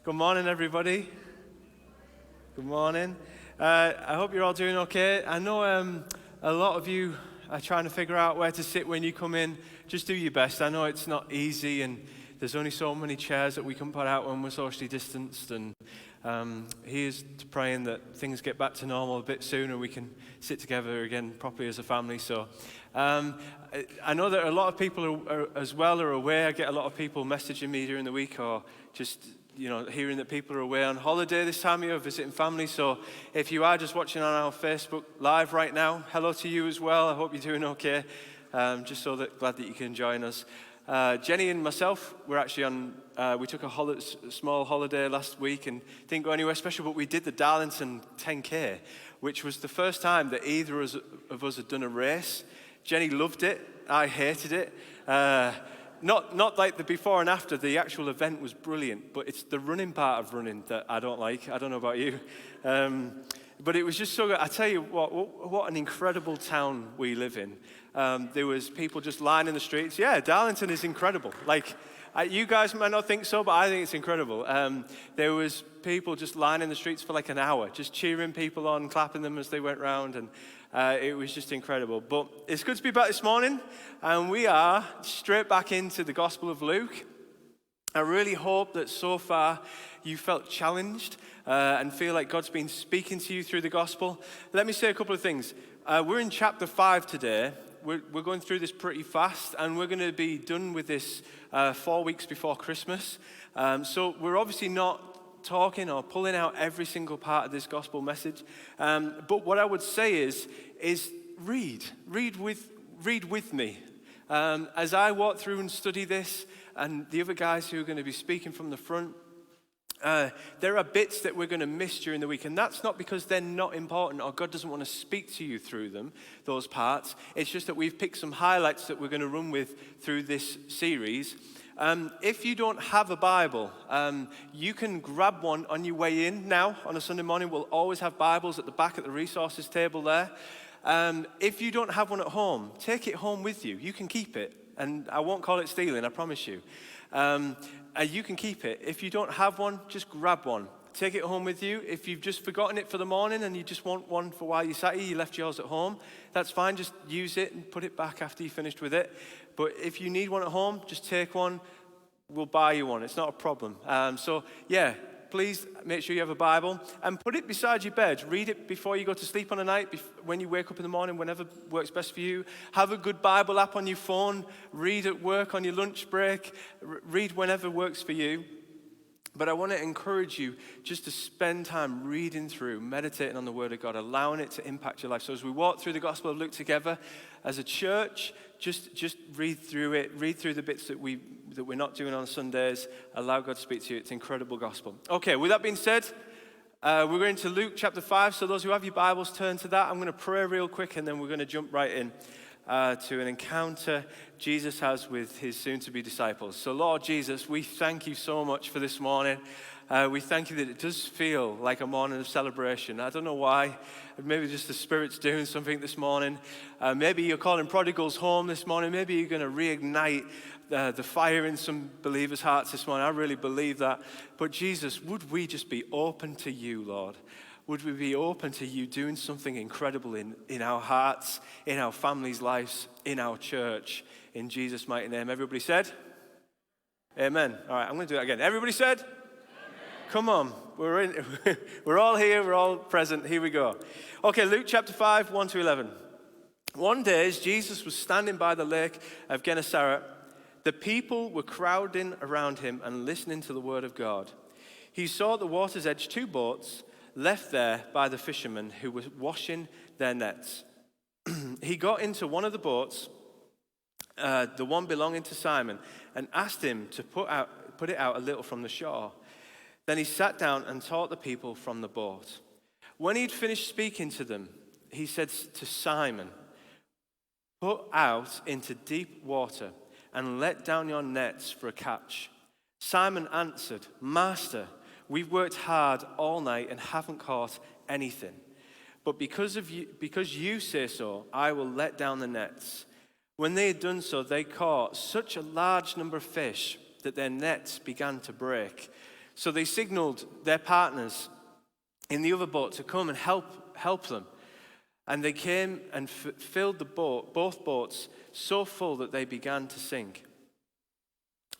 Good morning, everybody. Good morning. I hope you're all doing okay. I know a lot of you are trying to figure out where to sit when you come in. Just do your best. I know it's not easy, and there's only so many chairs that we can put out when we're socially distanced. And here's to praying that things get back to normal a bit sooner. We can sit together again properly as a family. So I know that a lot of people are aware. I get a lot of people messaging me during the week, or just hearing that people are away on holiday this time of year, visiting family. So if you are just watching on our Facebook Live right now, hello to you as well. I hope you're doing okay. Just glad that you can join us. Jenny and myself, we're actually we took a small holiday last week and didn't go anywhere special, but we did the Darlington 10K, which was the first time that either of us had done a race. Jenny loved it. I hated it. Not like the before and after. The actual event was brilliant, but it's the running part of running that I don't like. I don't know about you. But it was just so good. I tell you what an incredible town we live in. There was people just lining the streets. Yeah, Darlington is incredible. You guys might not think so, but I think it's incredible. There was people just lining the streets for like an hour, just cheering people on, clapping them as they went round, and it was just incredible. But it's good to be back this morning, and we are straight back into the Gospel of Luke. I really hope that so far you felt challenged and feel like God's been speaking to you through the Gospel. Let me say a couple of things. We're in chapter 5 today. We're going through this pretty fast, and we're going to be done with this 4 weeks before Christmas. So we're obviously not talking or pulling out every single part of this gospel message. But what I would say is read with me. As I walk through and study this, and the other guys who are going to be speaking from the front, there are bits that we're going to miss during the week, and that's not because they're not important or God doesn't want to speak to you through them, those parts. It's just that we've picked some highlights that we're going to run with through this series. If you don't have a Bible, you can grab one on your way in now on a Sunday morning. We'll always have Bibles at the back at the resources table there. If you don't have one at home, take it home with you. You can keep it, and I won't call it stealing, I promise you. You can keep it. If you don't have one, just grab one. Take it home with you. If you've just forgotten it for the morning and you just want one for while you sat here, you left yours at home, that's fine. Just use it and put it back after you finished with it. But if you need one at home, just take one. We'll buy you one. It's not a problem. Please make sure you have a Bible and put it beside your bed. Read it before you go to sleep on a night, when you wake up in the morning, whenever works best for you. Have a good Bible app on your phone. Read at work on your lunch break. Read whenever works for you. But I want to encourage you just to spend time reading through, meditating on the Word of God, allowing it to impact your life. So as we walk through the Gospel of Luke together, as a church, just read through it. Read through the bits that we're not doing on Sundays. Allow God to speak to you. It's incredible gospel. Okay, with that being said, we're going to Luke chapter 5. So those who have your Bibles, turn to that. I'm going to pray real quick, and then we're going to jump right in to an encounter Jesus has with his soon-to-be disciples. So Lord Jesus, we thank you so much for this morning. We thank you that it does feel like a morning of celebration. I don't know why. Maybe just the Spirit's doing something this morning. Maybe you're calling prodigals home this morning. Maybe you're going to reignite the fire in some believers' hearts this morning. I really believe that. But Jesus, would we just be open to you, Lord? Would we be open to you doing something incredible in our hearts, in our families' lives, in our church? In Jesus' mighty name. Everybody said? Amen. All right, I'm going to do that again. Everybody said? Amen. Come on. We're all here. We're all present. Here we go. Okay, Luke chapter 5, 1 to 11. One day, as Jesus was standing by the lake of Gennesaret, the people were crowding around him and listening to the word of God. He saw at the water's edge 2 boats left there by the fishermen who were washing their nets. He got into one of the boats, the one belonging to Simon, and asked him to put it out a little from the shore. Then he sat down and taught the people from the boat. When he'd finished speaking to them, he said to Simon, "Put out into deep water and let down your nets for a catch." Simon answered, "Master, we've worked hard all night and haven't caught anything. But because you say so, I will let down the nets." When they had done so, they caught such a large number of fish that their nets began to break. So they signaled their partners in the other boat to come and help them. And they came and filled both boats so full that they began to sink.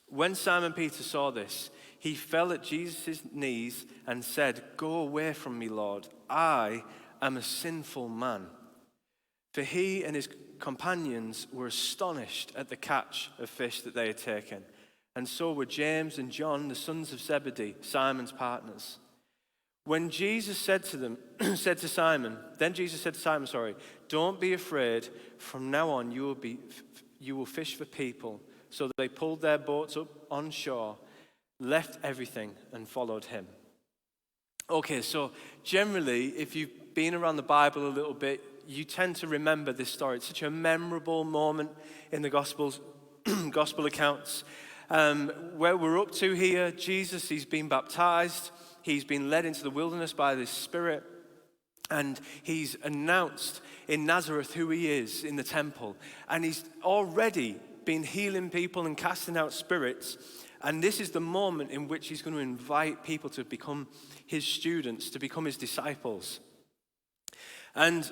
When Simon Peter saw this, he fell at Jesus' knees and said, "Go away from me, Lord. I am a sinful man." For he and his companions were astonished at the catch of fish that they had taken. And so were James and John, the sons of Zebedee, Simon's partners. When Jesus said to Simon, "Don't be afraid. From now on you will fish for people." So they pulled their boats up on shore, left everything, and followed him. Okay, so generally, if you've been around the Bible a little bit, you tend to remember this story. It's such a memorable moment in the gospel accounts. Where we're up to here, Jesus, he's been baptized. He's been led into the wilderness by the Spirit. And he's announced in Nazareth who he is in the temple. And he's already been healing people and casting out spirits. And this is the moment in which he's going to invite people to become his students, to become his disciples. And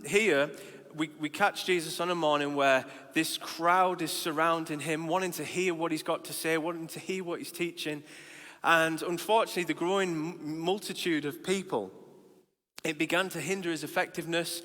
here, we catch Jesus on a morning where this crowd is surrounding him, wanting to hear what he's got to say, wanting to hear what he's teaching. And unfortunately, the growing multitude of people, it began to hinder his effectiveness,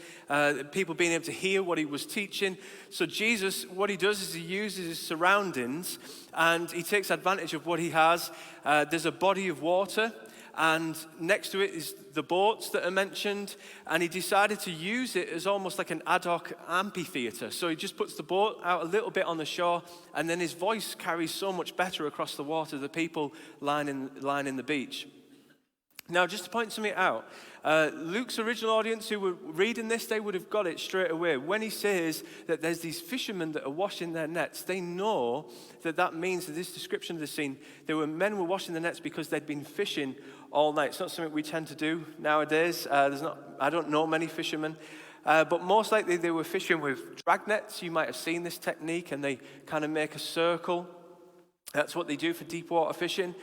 people being able to hear what he was teaching. So Jesus, what he does is he uses his surroundings and he takes advantage of what he has. There's a body of water, and next to it is the boats that are mentioned, and he decided to use it as almost like an ad hoc amphitheater. So he just puts the boat out a little bit on the shore, and then his voice carries so much better across the water, the people lining the beach. Now, just to point something out, Luke's original audience who were reading this, they would have got it straight away. When he says that there's these fishermen that are washing their nets, they know that means that this description of the scene, men were washing their nets because they'd been fishing all night. It's not something we tend to do nowadays. I don't know many fishermen. But most likely they were fishing with drag nets. You might have seen this technique, and they kind of make a circle. That's what they do for deep water fishing.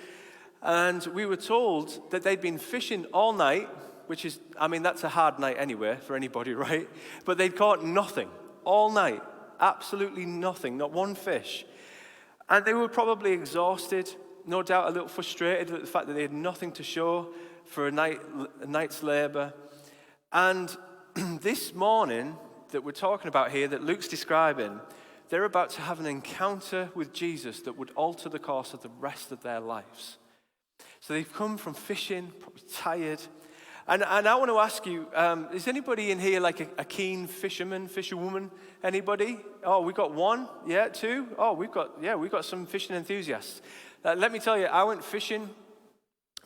And we were told that they'd been fishing all night, which is, that's a hard night anyway for anybody, right? But they'd caught nothing all night, absolutely nothing, not one fish. And they were probably exhausted, no doubt a little frustrated at the fact that they had nothing to show for a night's labor. And this morning that we're talking about here, that Luke's describing, they're about to have an encounter with Jesus that would alter the course of the rest of their lives. So they've come from fishing, probably tired. And I want to ask you, is anybody in here like a keen fisherman, fisherwoman? Anybody? Oh, we got one? Yeah, two? Oh, we've got some fishing enthusiasts. Let me tell you, I went fishing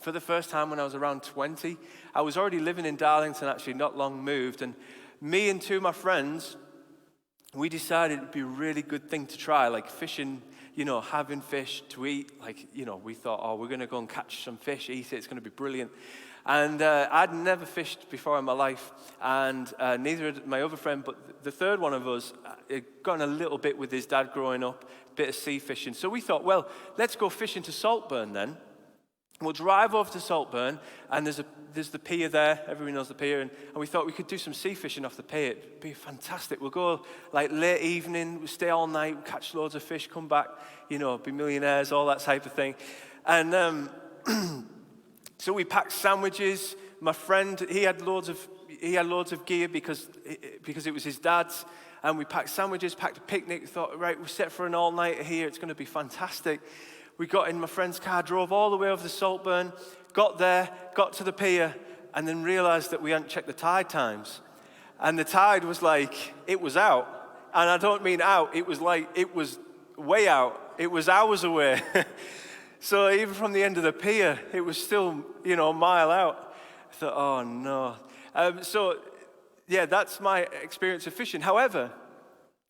for the first time when I was around 20. I was already living in Darlington, actually, not long moved. And me and two of my friends, we decided it'd be a really good thing to try, like fishing, having fish to eat. We thought, we're going to go and catch some fish, eat it, it's going to be brilliant. And I'd never fished before in my life, and neither had my other friend, but the third one of us had gotten a little bit with his dad growing up, a bit of sea fishing. So we thought, well, let's go fishing to Saltburn then. We'll drive over to Saltburn, and there's the pier there. Everybody knows the pier, and we thought we could do some sea fishing off the pier. It'd be fantastic. We'll go late evening, we'll stay all night, we'll catch loads of fish, come back, be millionaires, all that type of thing. And so we packed sandwiches. My friend, he had loads of gear because it was his dad's, and we packed sandwiches, packed a picnic. Thought, right, we're set for an all-nighter here. It's going to be fantastic. We got in my friend's car, drove all the way over the Saltburn, got there, got to the pier, and then realized that we hadn't checked the tide times. And the tide was it was out. And I don't mean out, it was way out. It was hours away. So even from the end of the pier, it was still, a mile out. I thought, oh no. That's my experience of fishing. However,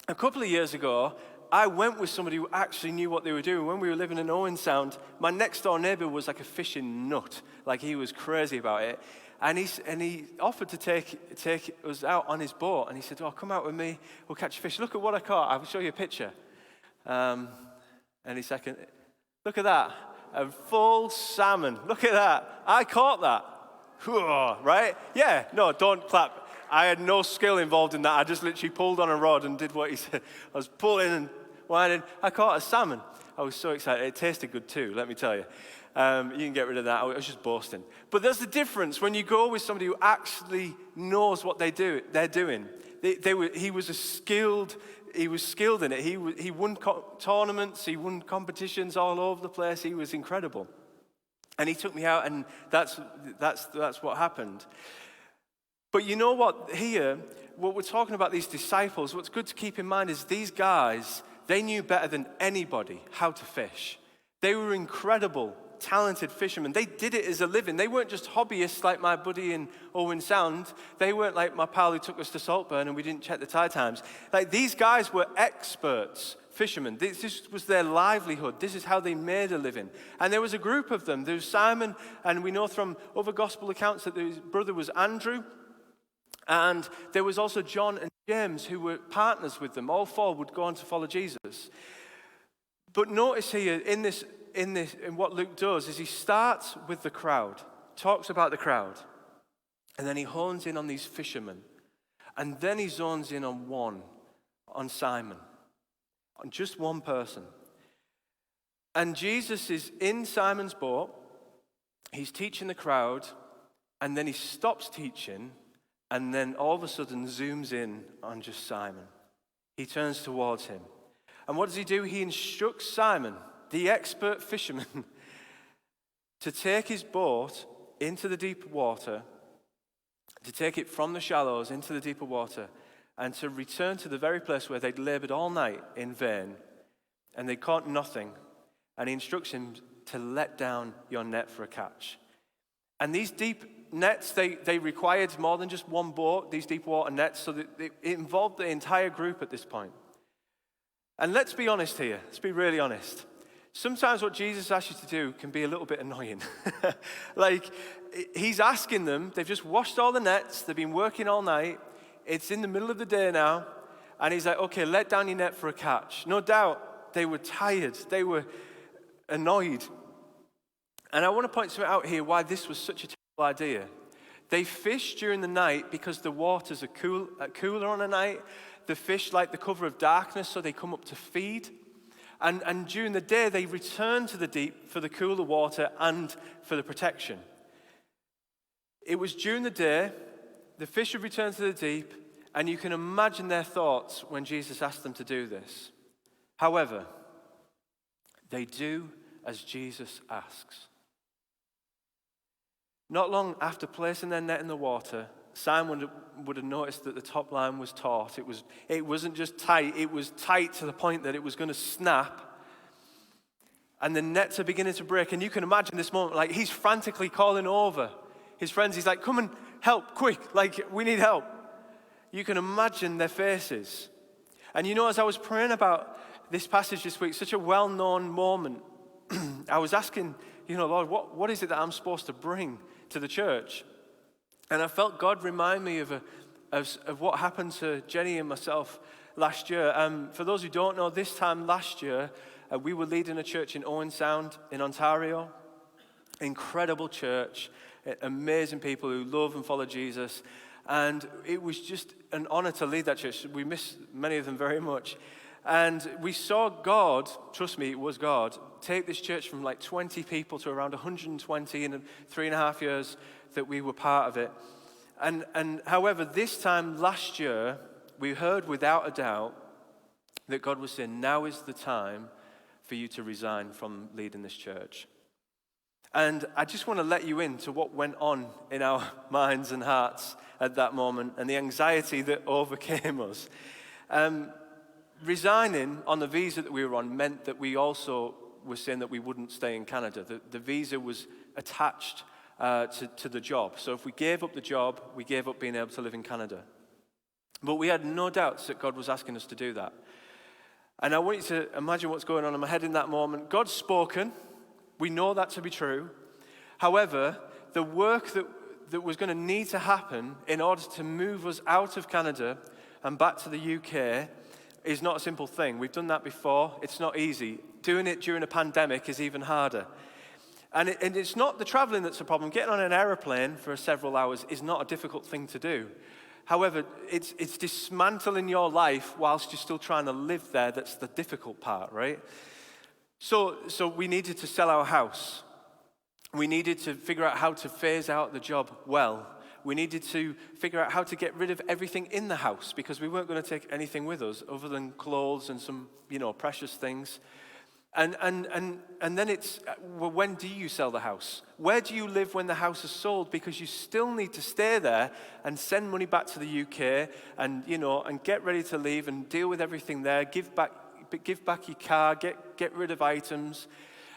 a couple of years ago, I went with somebody who actually knew what they were doing. When we were living in Owen Sound, my next door neighbor was like a fishing nut. He was crazy about it. And he offered to take us out on his boat. And he said, come out with me, we'll catch fish. Look at what I caught, I'll show you a picture. And he said, look at that. a full salmon. Look at that. I caught that. Right? Yeah, no, don't clap. I had no skill involved in that. I just literally pulled on a rod and did what he said. I was pulling and winding. I caught a salmon. I was so excited. It tasted good too, let me tell you. You can get rid of that. I was just boasting. But there's the difference when you go with somebody who actually knows what they're doing. He was skilled in it. He won tournaments. He won competitions all over the place. He was incredible. And he took me out, and that's what happened. But you know what? Here, what we're talking about, these disciples, what's good to keep in mind is these guys, they knew better than anybody how to fish. They were incredible, talented fishermen. They did it as a living. They weren't just hobbyists like my buddy in Owen Sound. They weren't like my pal who took us to Saltburn and we didn't check the tide times. Like, these guys were experts fishermen. This was their livelihood. This is how they made a living. And there was a group of them. There was Simon, and we know from other gospel accounts that his brother was Andrew. And there was also John and James who were partners with them. All four would go on to follow Jesus. But notice here in what Luke does is he starts with the crowd, talks about the crowd, and then he hones in on these fishermen. And then he zones in on Simon, on just one person. And Jesus is in Simon's boat, he's teaching the crowd, and then he stops teaching, and then all of a sudden zooms in on just Simon. He turns towards him. And what does he do? He instructs Simon, the expert fisherman, to take his boat into the deep water, to take it from the shallows into the deeper water, and to return to the very place where they'd labored all night in vain, and they caught nothing. And he instructs him to let down your net for a catch. And these deep nets, they required more than just one boat, these deep water nets, so that it involved the entire group at this point. And let's be honest here, let's be really honest. Sometimes what Jesus asks you to do can be a little bit annoying. Like, he's asking them, they've just washed all the nets, they've been working all night, it's in the middle of the day now, and he's like, okay, let down your net for a catch. No doubt, they were tired, they were annoyed. And I want to point something out here why this was such a terrible idea. They fish during the night because the waters are cooler on a night. The fish like the cover of darkness, so they come up to feed. And during the day, they return to the deep for the cooler water and for the protection. It was during the day, the fish would return to the deep, and you can imagine their thoughts when Jesus asked them to do this. However, they do as Jesus asks. Not long after placing their net in the water, Simon would have noticed that the top line was taut. It wasn't just tight, it was tight to the point that it was going to snap. And the nets are beginning to break. And you can imagine this moment, like he's frantically calling over his friends. He's like, come and help, quick, like we need help. You can imagine their faces. And you know, as I was praying about this passage this week, such a well-known moment, I was asking, Lord, what is it that I'm supposed to bring to the church? And I felt God remind me of what happened to Jenny and myself last year. For those who don't know, this time last year, we were leading a church in Owen Sound in Ontario. Incredible church, amazing people who love and follow Jesus. And it was just an honor to lead that church. We miss many of them very much. And we saw God, trust me, it was God, take this church from like 20 people to around 120 in 3.5 years that we were part of it. And however, this time last year, we heard without a doubt that God was saying, now is the time for you to resign from leading this church. And I just want to let you into what went on in our minds and hearts at that moment and the anxiety that overcame us. Resigning on the visa that we were on meant that we also were saying that we wouldn't stay in Canada. The visa was attached to the job. So if we gave up the job, we gave up being able to live in Canada. But we had no doubts that God was asking us to do that. And I want you to imagine what's going on in my head in that moment. God's spoken. We know that to be true. However, the work that was going to need to happen in order to move us out of Canada and back to the UK is not a simple thing. We've done that before. It's not easy. Doing it during a pandemic is even harder. And it's not the traveling that's a problem. Getting on an aeroplane for several hours is not a difficult thing to do. However, it's dismantling your life whilst you're still trying to live there that's the difficult part, right? So we needed to sell our house. We needed to figure out how to phase out the job well. We needed to figure out how to get rid of everything in the house because we weren't going to take anything with us other than clothes and some, precious things. And then it's, well, when do you sell the house? Where do you live when the house is sold? Because you still need to stay there and send money back to the UK and get ready to leave and deal with everything there, give back your car, get rid of items.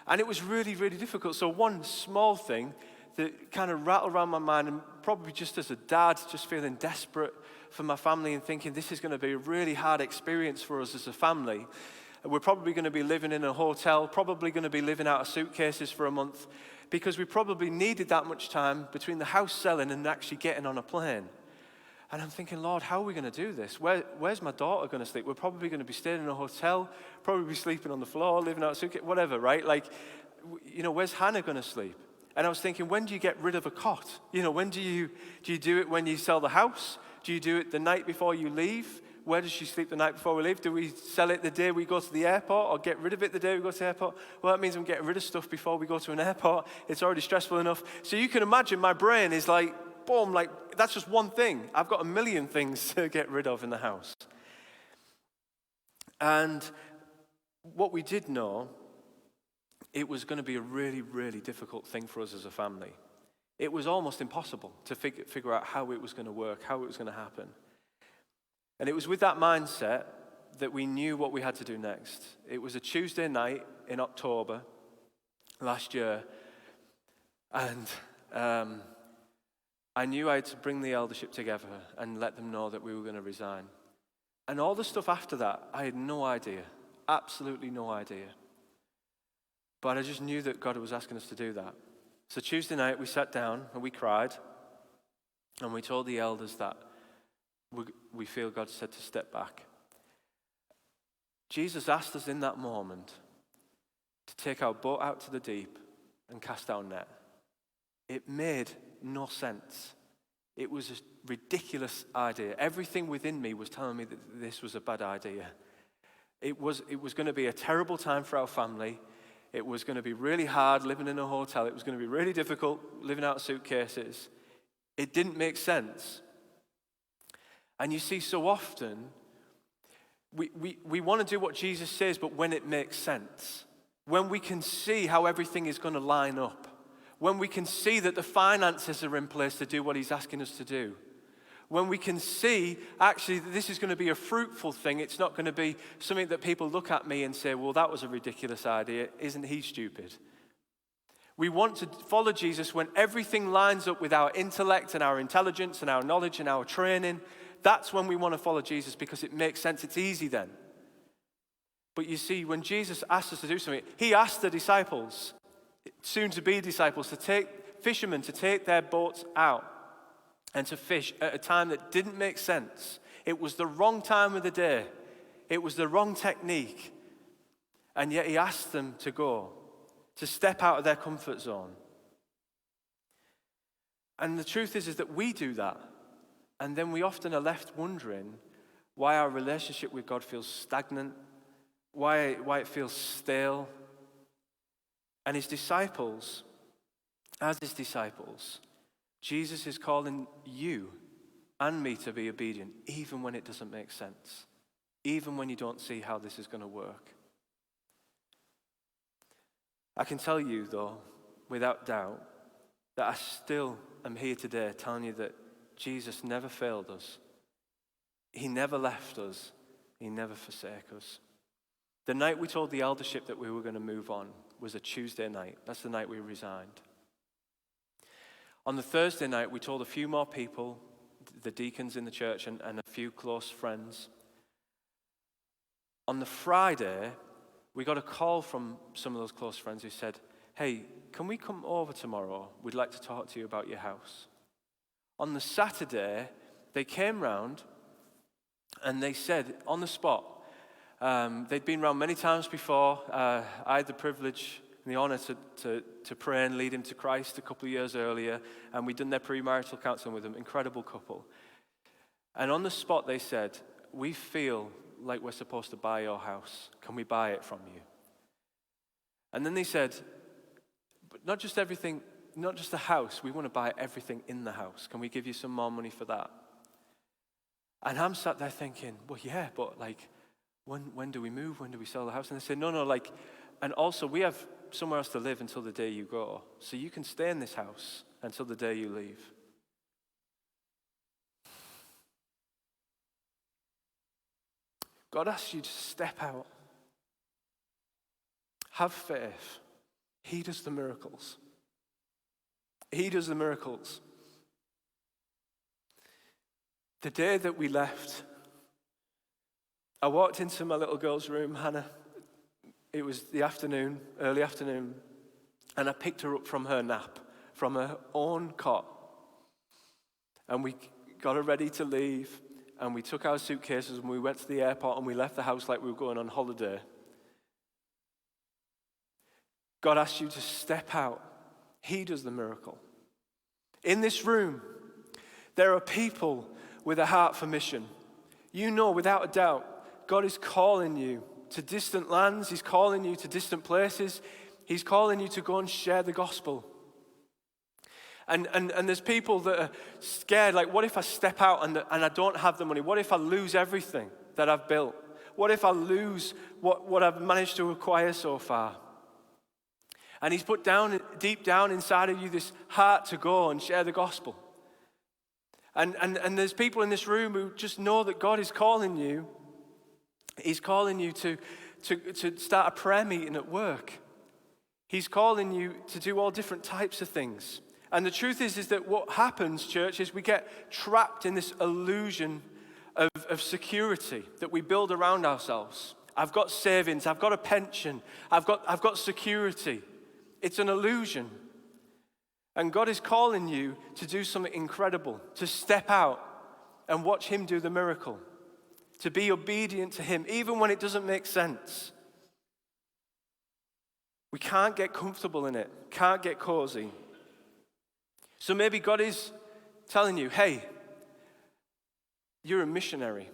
And it was really, really difficult. So one small thing that kind of rattled around my mind, and probably just as a dad, just feeling desperate for my family and thinking this is going to be a really hard experience for us as a family. We're probably going to be living in a hotel, probably going to be living out of suitcases for a month, because we probably needed that much time between the house selling and actually getting on a plane. And I'm thinking, Lord, how are we going to do this? Where's my daughter going to sleep? We're probably going to be staying in a hotel, probably be sleeping on the floor, living out of suitcase, whatever, right? Where's Hannah going to sleep? And I was thinking, when do you get rid of a cot? When do you do it when you sell the house? Do you do it the night before you leave? Where does she sleep the night before we leave? Do we sell it the day we go to the airport or get rid of it the day we go to the airport? Well, that means I'm getting rid of stuff before we go to an airport. It's already stressful enough. So you can imagine my brain is like, boom, like that's just one thing. I've got a million things to get rid of in the house. And what we did know, it was going to be a really, really difficult thing for us as a family. It was almost impossible to figure out how it was going to work, how it was going to happen. And it was with that mindset that we knew what we had to do next. It was a Tuesday night in October last year, and I knew I had to bring the eldership together and let them know that we were going to resign. And all the stuff after that, I had no idea, absolutely no idea. But I just knew that God was asking us to do that. So Tuesday night, we sat down and we cried, and we told the elders that we feel God said to step back. Jesus asked us in that moment to take our boat out to the deep and cast our net. It made no sense. It was a ridiculous idea. Everything within me was telling me that this was a bad idea. It was going to be a terrible time for our family. It was going to be really hard living in a hotel. It was going to be really difficult living out of suitcases. It didn't make sense. And you see, so often, we want to do what Jesus says, but when it makes sense, when we can see how everything is going to line up, when we can see that the finances are in place to do what he's asking us to do, when we can see, actually, that this is going to be a fruitful thing, it's not going to be something that people look at me and say, well, that was a ridiculous idea, isn't he stupid? We want to follow Jesus when everything lines up with our intellect and our intelligence and our knowledge and our training. That's when we want to follow Jesus because it makes sense. It's easy then. But you see, when Jesus asked us to do something, he asked the disciples, soon-to-be disciples, fishermen to take their boats out and to fish at a time that didn't make sense. It was the wrong time of the day. It was the wrong technique. And yet he asked them to go, to step out of their comfort zone. And the truth is that we do that. And then we often are left wondering why our relationship with God feels stagnant, why it feels stale. And his disciples, Jesus is calling you and me to be obedient, even when it doesn't make sense, even when you don't see how this is going to work. I can tell you, though, without doubt, that I still am here today telling you that Jesus never failed us. He never left us. He never forsake us. The night we told the eldership that we were going to move on was a Tuesday night. That's the night we resigned. On the Thursday night, we told a few more people, the deacons in the church and a few close friends. On the Friday, we got a call from some of those close friends who said, hey, can we come over tomorrow? We'd like to talk to you about your house. On the Saturday, they came round and they said on the spot, they'd been round many times before. I had the privilege and the honor to pray and lead him to Christ a couple of years earlier, and we'd done their premarital counseling with them. Incredible couple. And on the spot they said, we feel like we're supposed to buy your house. Can we buy it from you? And then they said, but not just everything, not just the house, we want to buy everything in the house. Can we give you some more money for that? And I'm sat there thinking, well, yeah, but like, when do we move? When do we sell the house? And they said, no, like, and also we have somewhere else to live until the day you go. So you can stay in this house until the day you leave. God asks you to step out. Have faith. He does the miracles. He does the miracles. The day that we left, I walked into my little girl's room, Hannah. It was the afternoon, early afternoon, and I picked her up from her nap, from her own cot. And we got her ready to leave, and we took our suitcases and we went to the airport and we left the house like we were going on holiday. God asks you to step out. He does the miracle. In this room, there are people with a heart for mission. You know without a doubt, God is calling you to distant lands. He's calling you to distant places. He's calling you to go and share the gospel. And there's people that are scared, like, what if I step out and I don't have the money? What if I lose everything that I've built? What if I lose what I've managed to acquire so far? And he's put down, deep down inside of you, this heart to go and share the gospel. And there's people in this room who just know that God is calling you. He's calling you to start a prayer meeting at work. He's calling you to do all different types of things. And the truth is that what happens, church, is we get trapped in this illusion of security that we build around ourselves. I've got savings, I've got a pension, I've got security. It's an illusion. And God is calling you to do something incredible, to step out and watch him do the miracle, to be obedient to him, even when it doesn't make sense. We can't get comfortable in it, can't get cozy. So maybe God is telling you, hey, you're a missionary.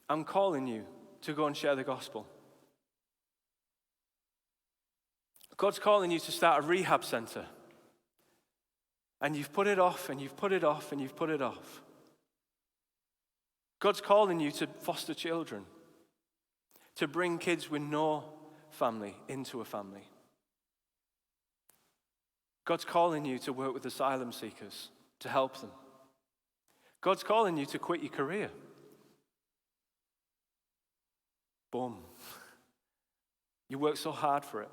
I'm calling you to go and share the gospel. God's calling you to start a rehab center. And you've put it off, and you've put it off, and you've put it off. God's calling you to foster children, to bring kids with no family into a family. God's calling you to work with asylum seekers, to help them. God's calling you to quit your career. Boom. You work so hard for it.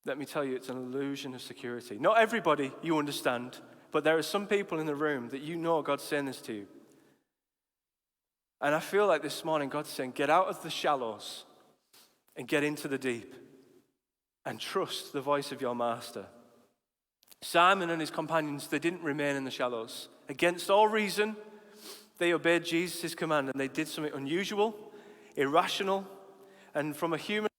Let me tell you, it's an illusion of security. Not everybody, you understand, but there are some people in the room that you know God's saying this to you. And I feel like this morning God's saying, get out of the shallows and get into the deep and trust the voice of your master. Simon and his companions, they didn't remain in the shallows. Against all reason, they obeyed Jesus' command and they did something unusual, irrational, and from a human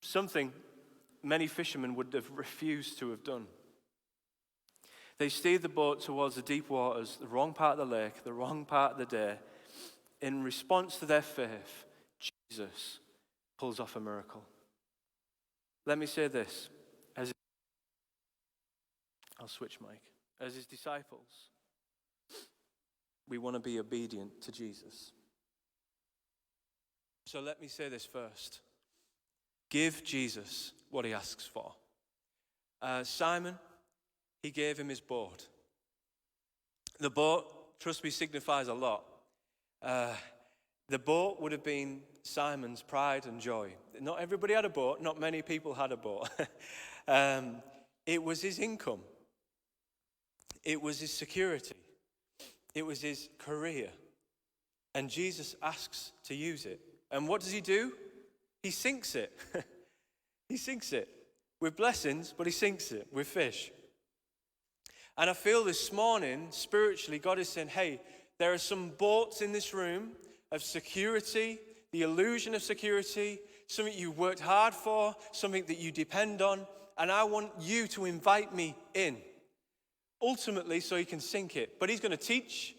something many fishermen would have refused to have done. They steered the boat towards the deep waters, the wrong part of the lake, the wrong part of the day. In response to their faith, Jesus pulls off a miracle. Let me say this. I'll switch mic. As his disciples, we want to be obedient to Jesus. So let me say this first. Give Jesus what he asks for. Simon, he gave him his boat. The boat, trust me, signifies a lot. The boat would have been Simon's pride and joy. Not everybody had a boat. Not many people had a boat. It was his income. It was his security. It was his career. And Jesus asks to use it. And what does he do? He sinks it. He sinks it with blessings, but he sinks it with fish. And I feel this morning, spiritually, God is saying, hey, there are some boats in this room, of security, the illusion of security, something you worked hard for, something that you depend on, and I want you to invite me in. Ultimately, so he can sink it. But he's going to teach,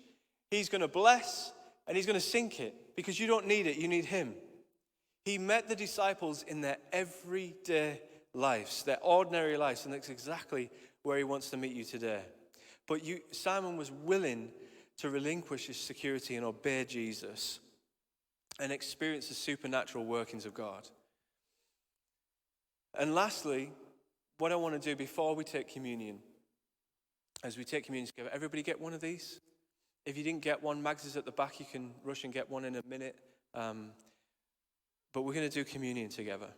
he's going to bless, and he's going to sink it, because you don't need it, you need him. He met the disciples in their everyday lives, their ordinary lives, and that's exactly where he wants to meet you today. But Simon was willing to relinquish his security and obey Jesus and experience the supernatural workings of God. And lastly, what I want to do before we take communion, as we take communion together, everybody get one of these? If you didn't get one, Mags is at the back. You can rush and get one in a minute. But we're going to do communion together.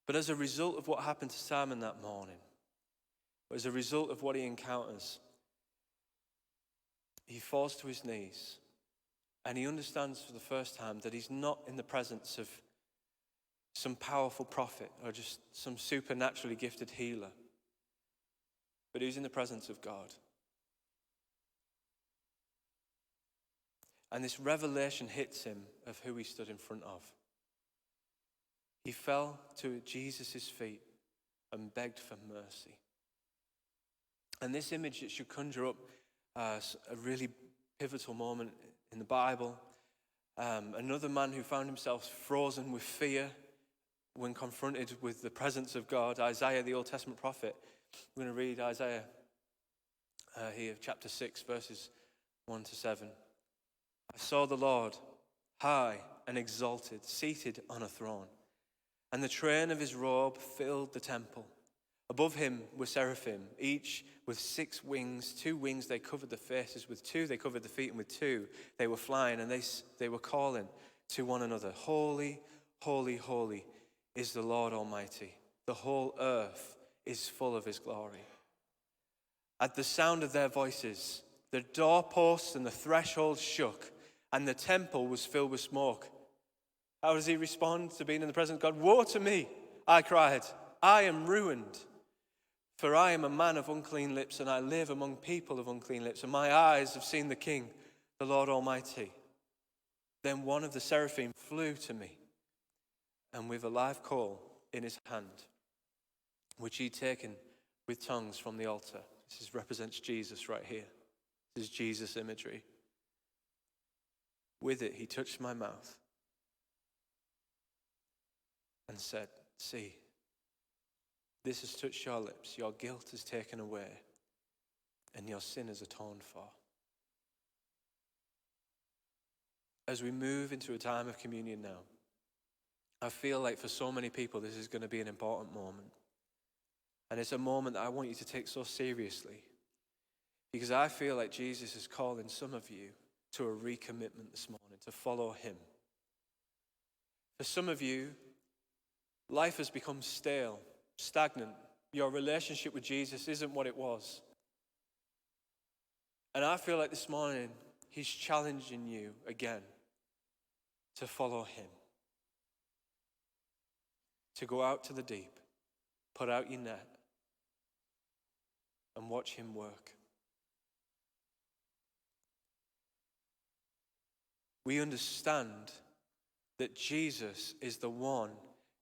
But as a result of what happened to Simon that morning, as a result of what he encounters, he falls to his knees and he understands for the first time that he's not in the presence of some powerful prophet or just some supernaturally gifted healer, but he's in the presence of God. And this revelation hits him of who he stood in front of. He fell to Jesus' feet and begged for mercy. And this image, it should conjure up a really pivotal moment in the Bible. Another man who found himself frozen with fear when confronted with the presence of God, Isaiah, the Old Testament prophet. We're going to read Isaiah here, chapter 6, verses 1 to 7. I saw the Lord high and exalted, seated on a throne, and the train of his robe filled the temple. Above him were seraphim, each with 6 wings. 2 wings they covered the faces, with 2 they covered the feet, and with 2 they were flying, and they were calling to one another, Holy, holy, holy is the Lord Almighty. The whole earth is full of his glory. At the sound of their voices, the doorposts and the threshold shook, and the temple was filled with smoke. How does he respond to being in the presence of God? Woe to me, I cried. I am ruined, for I am a man of unclean lips, and I live among people of unclean lips, and my eyes have seen the King, the Lord Almighty. Then one of the seraphim flew to me, and with a live coal in his hand, which he'd taken with tongues from the altar. This represents Jesus right here. This is Jesus imagery. With it, he touched my mouth and said, see, this has touched your lips. Your guilt is taken away and your sin is atoned for. As we move into a time of communion now, I feel like for so many people, this is going to be an important moment. And it's a moment that I want you to take so seriously, because I feel like Jesus is calling some of you to a recommitment this morning, to follow him. For some of you, life has become stale, stagnant. Your relationship with Jesus isn't what it was. And I feel like this morning, he's challenging you again to follow him. To go out to the deep, put out your net, and watch him work. We understand that Jesus is the one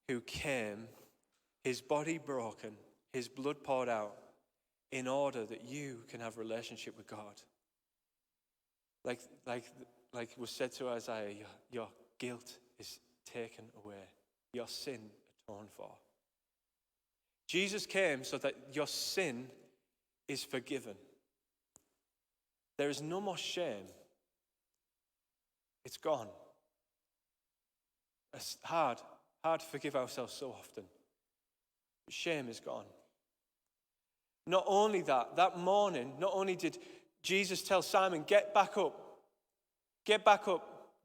who came, his body broken, his blood poured out, in order that you can have a relationship with God. Like was said to Isaiah, your guilt is taken away, your sin atoned for. Jesus came so that your sin is forgiven. There is no more shame. It's gone. It's hard to forgive ourselves so often. Shame is gone. Not only that morning, not only did Jesus tell Simon, get back up,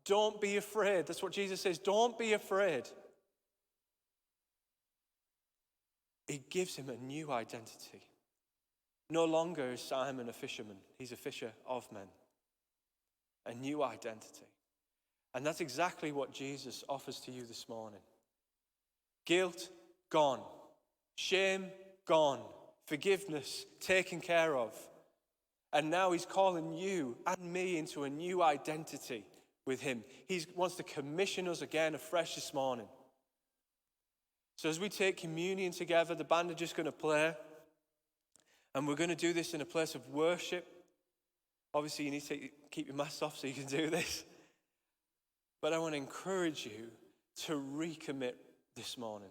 don't be afraid. That's what Jesus says, don't be afraid. It gives him a new identity. No longer is Simon a fisherman, he's a fisher of men. A new identity. And that's exactly what Jesus offers to you this morning. Guilt, gone. Shame, gone. Forgiveness, taken care of. And now he's calling you and me into a new identity with him. He wants to commission us again afresh this morning. So as we take communion together, the band are just going to play. And we're going to do this in a place of worship. Obviously, you need to keep your mask off so you can do this. But I want to encourage you to recommit this morning.